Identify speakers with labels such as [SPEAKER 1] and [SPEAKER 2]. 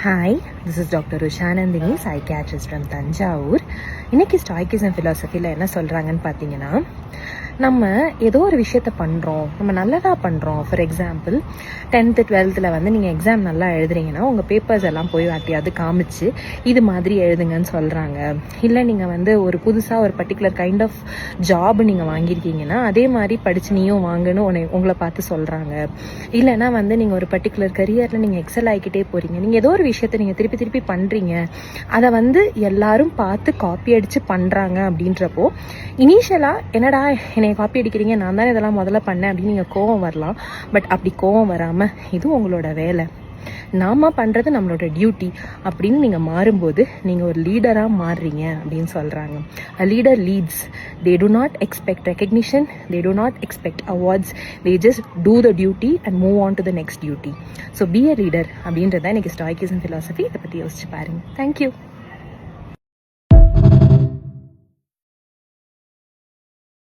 [SPEAKER 1] Hi, this is doctor Ushanandini, psychiatrist from Thanjavur. இன்றைக்கி stoicism ஃபிலாசபியில் என்ன சொல்கிறாங்கன்னு பார்த்தீங்கன்னா, நம்ம ஏதோ ஒரு விஷயத்த பண்ணுறோம், நம்ம நல்லதாக பண்ணுறோம். ஃபார் எக்ஸாம்பிள் 10th 12th வந்து நீங்கள் எக்ஸாம் நல்லா எழுதுறீங்கன்னா உங்கள் பேப்பர்ஸ் எல்லாம் போய் வாட்டியாவது காமிச்சு இது மாதிரி எழுதுங்கன்னு சொல்கிறாங்க. இல்லை நீங்கள் வந்து ஒரு புதுசாக ஒரு பர்டிகுலர் கைண்ட் ஆஃப் ஜாப் நீங்கள் வாங்கியிருக்கீங்கன்னா அதே மாதிரி படித்து நீயும் வாங்கன்னு உங்களை பார்த்து சொல்கிறாங்க. இல்லைனா வந்து நீங்கள் ஒரு பர்டிகுலர் கரியரில் நீங்கள் எக்ஸல் ஆகிக்கிட்டே போகிறீங்க, நீங்கள் ஏதோ ஒரு விஷயத்த நீங்கள் திருப்பி திருப்பி பண்ணுறீங்க, அதை வந்து எல்லாரும் பார்த்து காப்பி அடித்து பண்ணுறாங்க. அப்படின்றப்போ இனிஷியலாக என்னடா என்னை காப்பி அடிக்கிறீங்க, நான் தான் இதெல்லாம் முதல்ல பண்ணேன் அப்படின்னு நீங்கள் கோவம் வரலாம். பட் அப்படி கோவம் வராமல் இது உங்களோட வேலை, நாம பண்ணுறது நம்மளோட டியூட்டி அப்படின்னு நீங்கள் மாறும்போது நீங்கள் ஒரு லீடராக மாறுறீங்க அப்படின்னு சொல்கிறாங்க. A leader leads. They do not expect recognition. They do not expect awards. They just do the duty and move on to the next duty. So be a leader அப்படின்றத எனக்கு ஸ்டாய்க்கிசம் philosophy. இதை பற்றி யோசிச்சு பாருங்க. தேங்க்யூ.